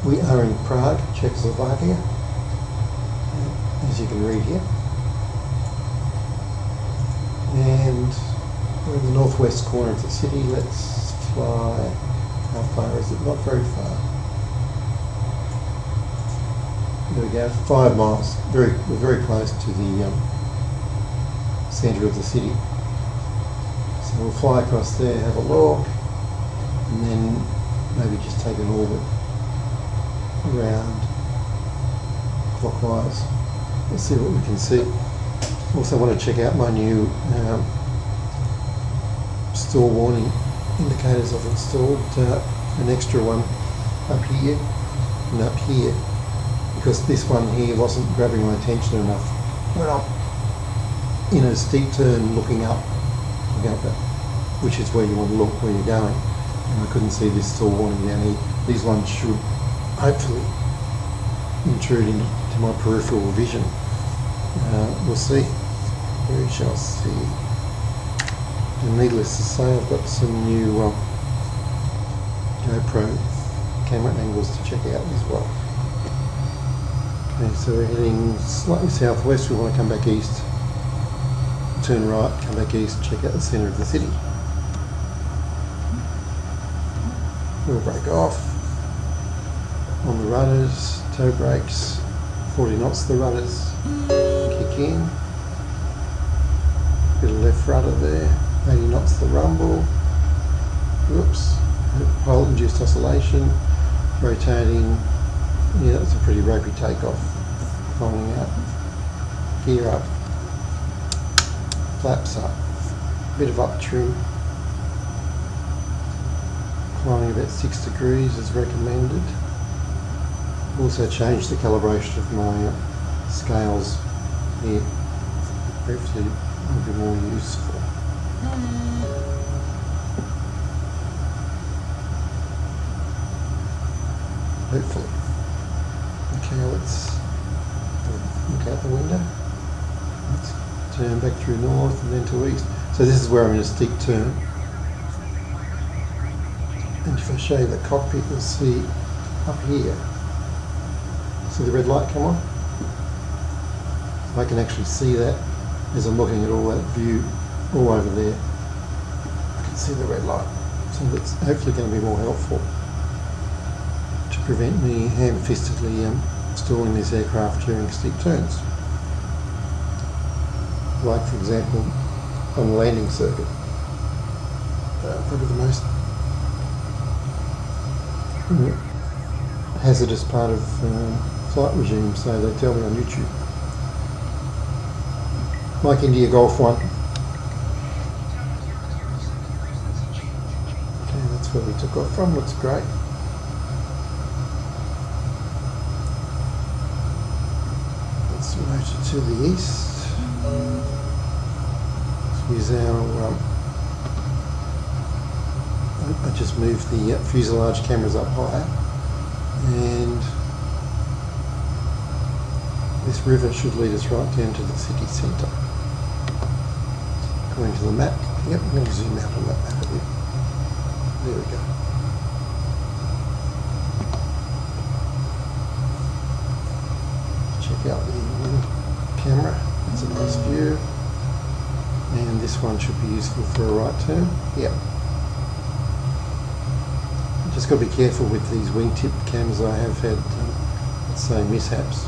We are in Prague, Czechoslovakia, as you can read here. And we're in the northwest corner of the city. Let's fly. How far is it? Not very far. There we go, 5 miles. We're very close to the centre of the city. So we'll fly across there, have a look, and then maybe just take an orbit around clockwise. We'll see what we can see. Also want to check out my new stall warning indicators. I've installed an extra one up here and up here, because this one here wasn't grabbing my attention enough when I'm in a steep turn looking up, which is where you want to look, where you're going. And I couldn't see this stall warning down here. These ones should hopefully intrude into my peripheral vision. We'll see. We shall see. And needless to say, I've got some new GoPro camera angles to check out as well. Okay, so we're heading slightly southwest. We want to come back east, turn right, come back east, check out the centre of the city. We'll break off on the rudders, toe brakes, 40 knots the rudders, kick in, bit of left rudder there, 80 knots the rumble, whoops, pole induced oscillation, rotating, yeah, that's a pretty ropey takeoff, climbing out, gear up, flaps up, bit of up trim, climbing about 6 degrees as recommended. Also changed the calibration of my scales here, hopefully will be more useful. Hopefully. Okay, let's look out the window. Let's turn back through north and then to east. So this is where I'm in a steep turn. And if I show you the cockpit, you'll see up here. See the red light come on? I can actually see that as I'm looking at all that view all over there. I can see the red light. So that's hopefully going to be more helpful to prevent me ham-fistedly stalling this aircraft during steep turns. Like, for example, on the landing circuit. Probably the most hazardous part of flight regime, so they tell me on YouTube. Mike India Golf 1. Okay, that's where we took off from, looks great. Let's rotate to the east. Let's use our, I just moved the fuselage cameras up higher, and this river should lead us right down to the city centre. According to the map. Yep, I'm going to zoom out on that map a bit. There we go. Check out the wind camera. That's a nice view. And this one should be useful for a right turn. Yep. Just got to be careful with these wingtip cams. I have had, let's say, mishaps.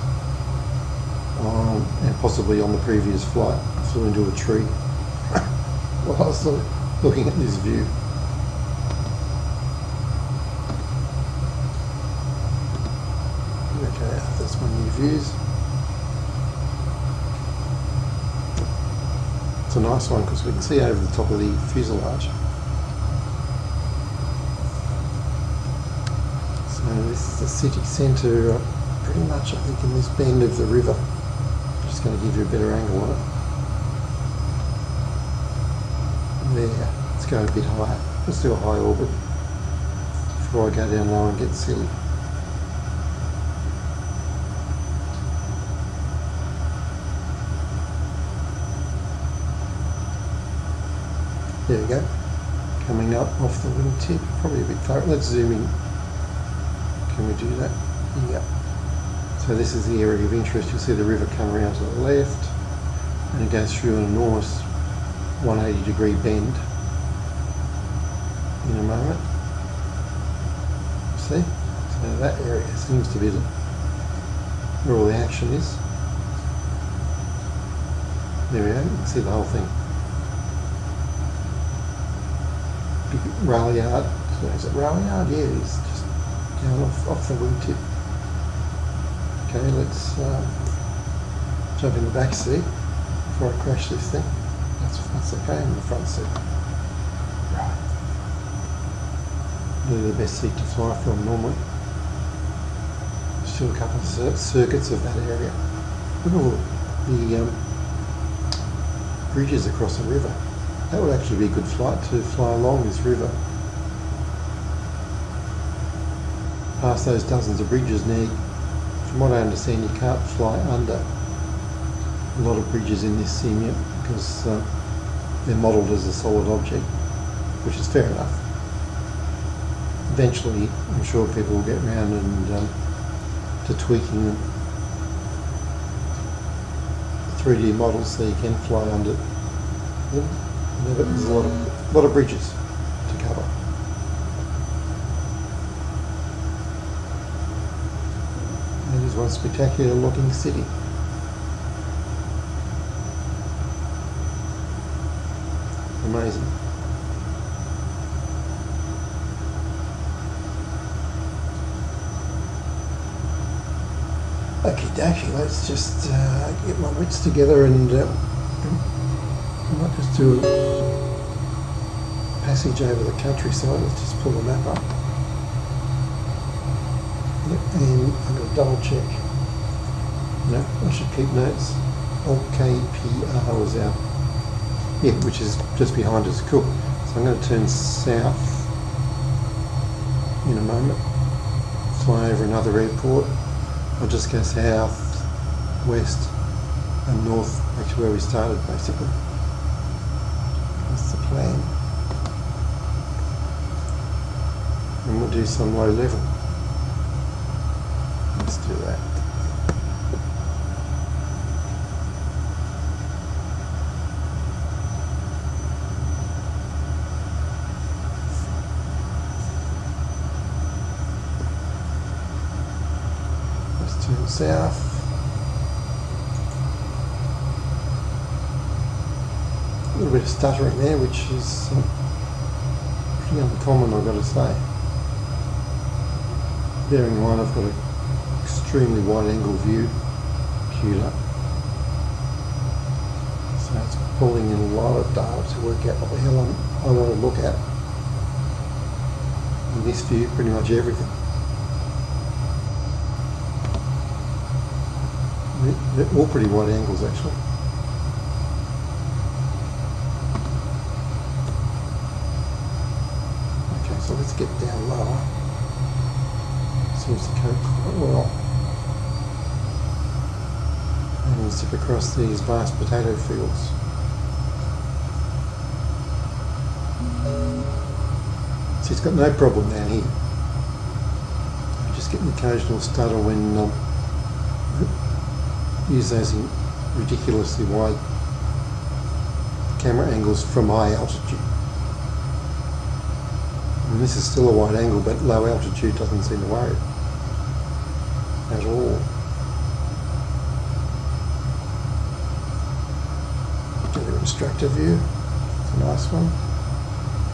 And possibly on the previous flight, I flew into a tree while I was looking at this view. Okay, that's my new views. It's a nice one because we can see over the top of the fuselage. So this is the city centre, pretty much I think in this bend of the river. I'm just going to give you a better angle on it. There, let's go a bit higher. Let's do a high orbit before I go down low and get silly. There we go. Coming up off the wingtip, probably a bit far. Let's zoom in. Can we do that? Yep. So this is the area of interest. You'll see the river come around to the left and it goes through an enormous 180-degree bend in a moment. See? So that area seems to be where all the action is. There we go, you can see the whole thing. Big rail yard. So is it rail yard? Yeah, it is. Just down off the wingtip. Okay, let's jump in the back seat before I crash this thing. That's okay, in the front seat. Right. Really the best seat to fly from normally. Still a couple of circuits of that area. Look at all the bridges across the river. That would actually be a good flight to fly along this river. Past those dozens of bridges now, from what I understand, you can't fly under a lot of bridges in this sim yet because they're modelled as a solid object, which is fair enough. Eventually, I'm sure people will get around and to tweaking them. 3D models so you can fly under them. There's a lot of bridges to cover. It is one spectacular looking city. Amazing. Okie dokie, let's just get my wits together and I might just do a passage over the countryside. Let's just pull the map up. Yep, and I'm going to double check. No, I should keep notes. LKPR was our, yeah, which is just behind us. Cool. So I'm going to turn south in a moment, fly over another airport. I'll just go south, west and north, back to where we started basically. That's the plan. And we'll do some low level. Let's do that. Let's turn south. A little bit of stuttering there, which is pretty uncommon, I've got to say. Bearing in mind I've got an extremely wide angle view queued up. So it's pulling in a lot of data to work out what the hell I want to look at. In this view, pretty much everything. They're all pretty wide angles actually. So let's get down lower. Seems to cope quite well. And we'll zip across these vast potato fields. So it's got no problem down here. I just get an occasional stutter when use those ridiculously wide camera angles from high altitude. And this is still a wide angle, but low altitude doesn't seem to worry at all. Get an instructor view. It's a nice one.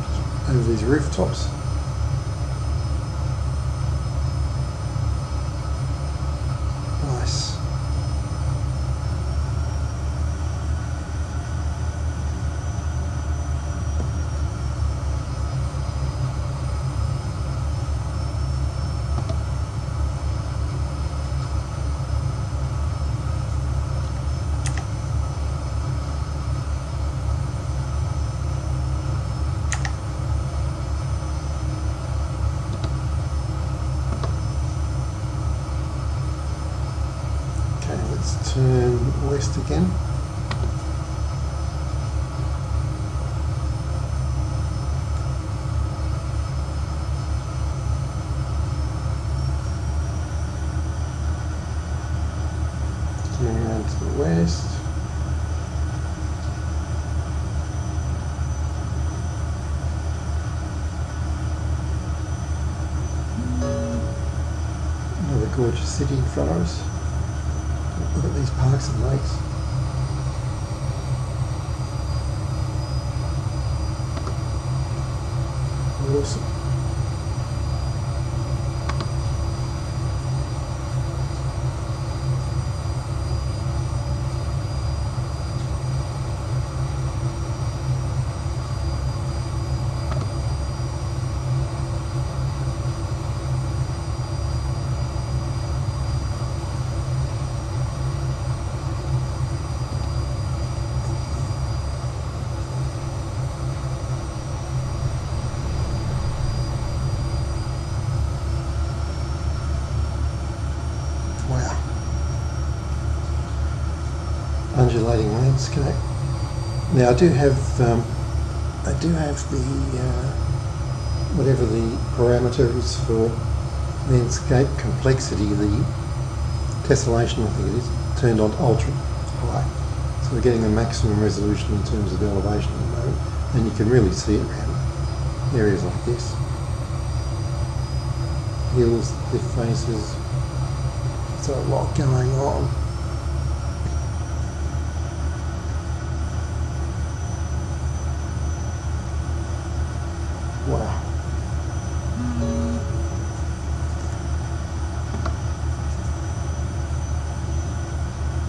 Just over these rooftops. Nice. Let's turn west again. down to the west. Another gorgeous city in front of us. Look at these parks and lakes. Awesome. Wow. Undulating landscape. Now I do have the whatever the parameter is for landscape complexity, the tessellation I think it is, turned on ultra high. So we're getting the maximum resolution in terms of elevation at the moment, and you can really see it around areas like this. Hills, cliff faces. So a lot going on. Wow.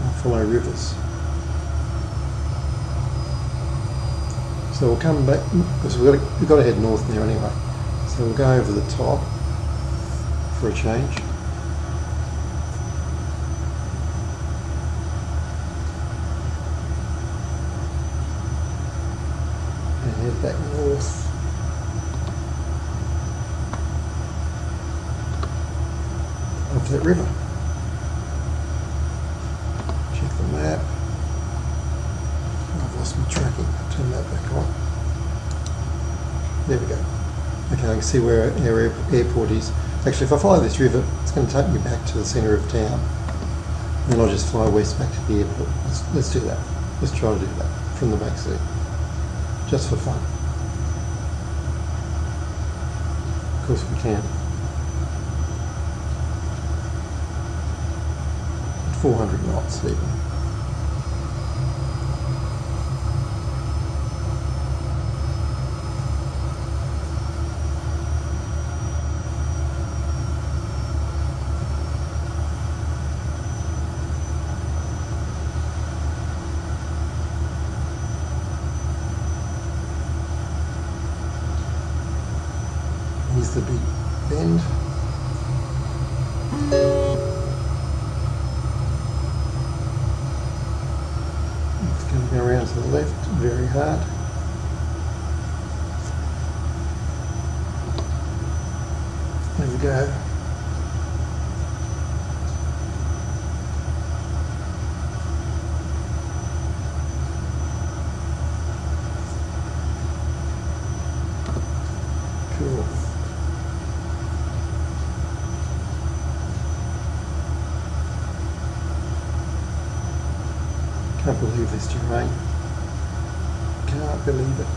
I'll follow rivers. So we'll come back because we've got to head north now anyway. So we'll go over the top for a change. Head back north. Up that river. Check the map. I've lost my tracking. I'll turn that back on. There we go. Okay, I can see where our airport is. Actually, if I follow this river, it's going to take me back to the centre of town. Then I'll just fly west back to the airport. Let's do that. Let's try to do that from the back seat. Just for fun. Of course we can. At 400 knots even. Here's the big bend. It's going to go around to the left very hard. There we go. Cool. Can't believe this terrain. Can't believe it.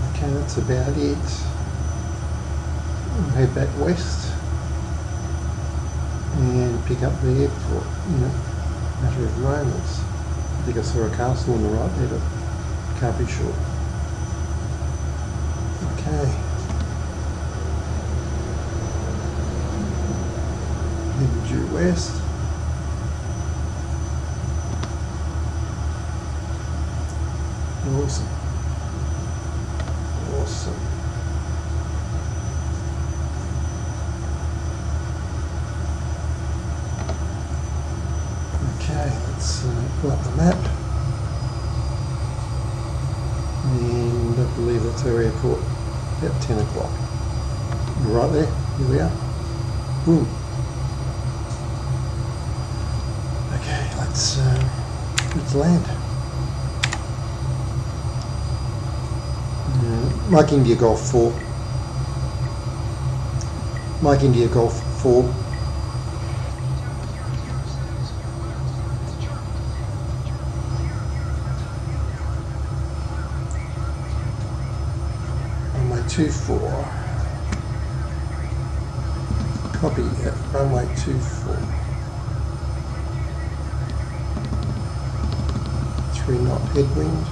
Okay, that's about it. We'll head back west and pick up the airport in a matter of moments. I think I saw a castle on the right there, but can't be sure. Okay. Heading due west. Awesome. Awesome. Okay, let's pull up the map. And I believe that's our airport, about 10 o'clock. Right there, here we are. Boom. Okay, let's land. Mike India Golf 4. Mike India Golf 4. Runway 24. Copy at runway 24. 3 knot headwind.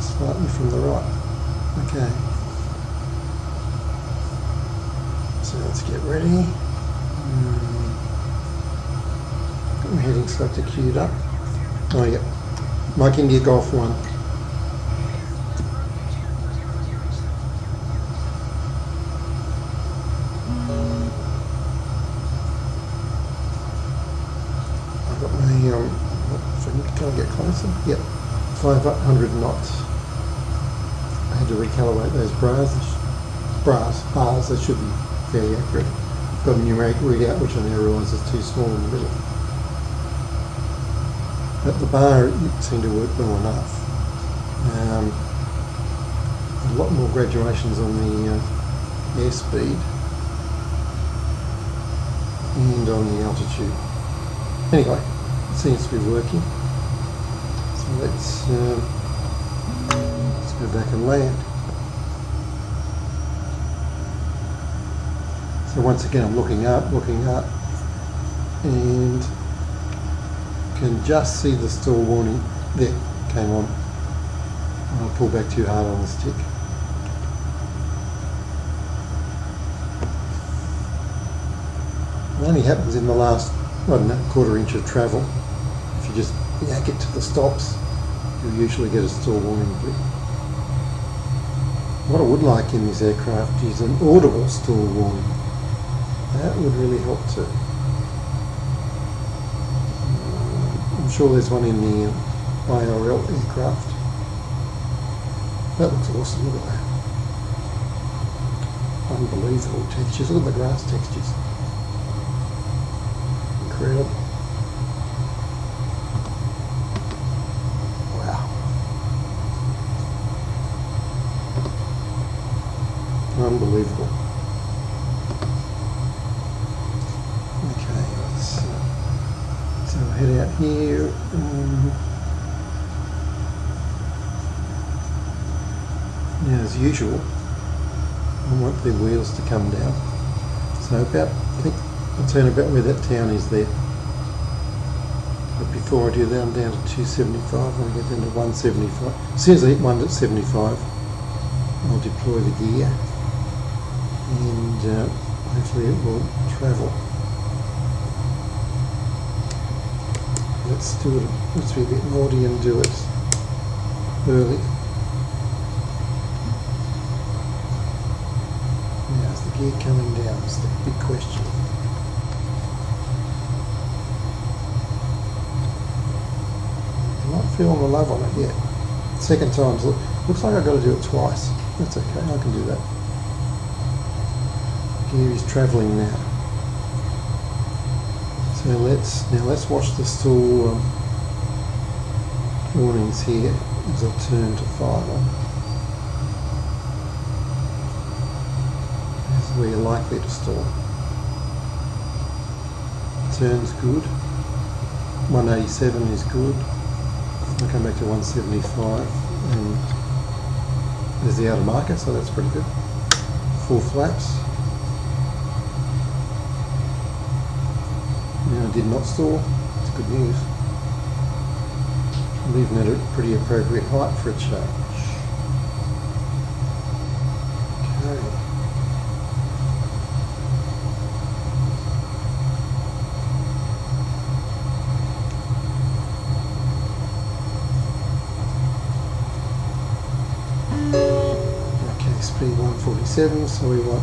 Slightly from the right. Okay. So let's get ready. Got my heading selector queued up. Oh yeah. Mike India Golf 1. I've got my if I can get closer. Yep. 500 knots. I had to recalibrate those bars. They should be fairly accurate. Got a numeric readout which I now realise is too small in the middle. But the bar it seemed to work well enough. A lot more graduations on the airspeed and on the altitude. Anyway, it seems to be working. So let's go back and land. So once again I'm looking up, and can just see the stall warning. There, came on. I'll pull back too hard on the stick. It only happens in the last, I don't know, quarter inch of travel. If you just yank it to the stops, you'll usually get a stall warning blip. What I would like in this aircraft is an audible stall warning. That would really help too. I'm sure there's one in the IRL aircraft. That looks awesome, look at that. Unbelievable textures, look at the grass textures. Incredible. Wow. Unbelievable. So head out here. Now, as usual, I want the wheels to come down. So about, I think I'll turn about where that town is there. But before I do that, I'm down to 275. I'll get down to 175. As soon as I hit 175, I'll deploy the gear, and hopefully it will travel. Let's do it. Let's be a bit naughty and do it early. Now, is the gear coming down? That's the big question. I'm not feeling the love on it yet. Second time. Looks like I've got to do it twice. That's okay. I can do that. Gear is travelling now. So let's watch the stall warnings here as I turn to 5 on. This is where you're likely to stall. Turn's good. 187 is good. I'll come back to 175 and there's the outer marker, so that's pretty good. Full flaps. Now I did not stall, it's good news. I'm leaving it at a pretty appropriate height for a change. Okay. Okay, speed 147, so we want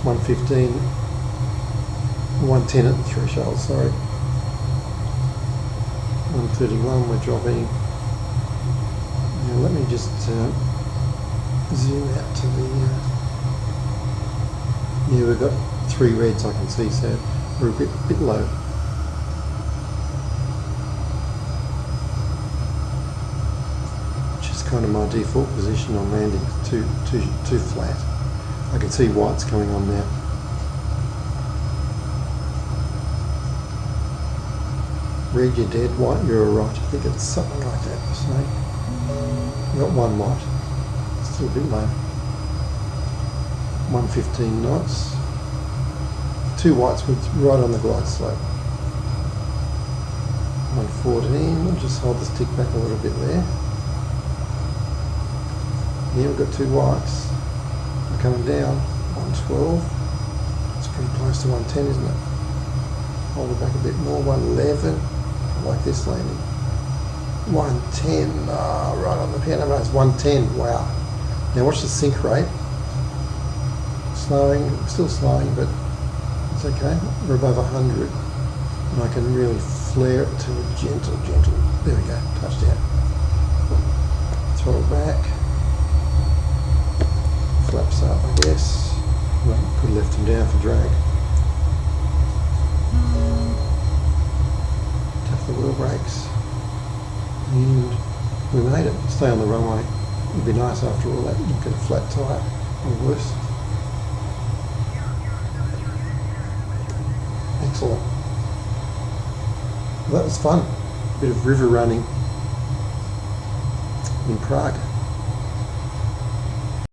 115. 110 at the threshold, sorry. 131 we're dropping. Now let me just zoom out to the... yeah, we've got 3 reds I can see, so we're a bit low. kind of my default position on landing, too flat. I can see whites coming on now. Read your dead, white, you're a right. I think it's something like that, the snake. Got one white, still a bit low. 115 knots. Two whites with right on the glide slope. 114, we'll just hold the stick back a little bit there. Here we've got two whites. We're coming down, 112. It's pretty close to 110, isn't it? Hold it back a bit more, 111. I like this landing. 110, right on the piano bars, 110, wow. Now watch the sink rate. Slowing, still slowing, but it's okay. We're above 100. And I can really flare it to a gentle, there we go, touchdown. Throttle back. Flaps up, I guess. Well, could have left him down for drag. Tap the wheel brakes. And we made it. Stay on the runway. It'd be nice after all that. Look at a flat tyre, or worse. Excellent. Well, that was fun. A bit of river running in Prague.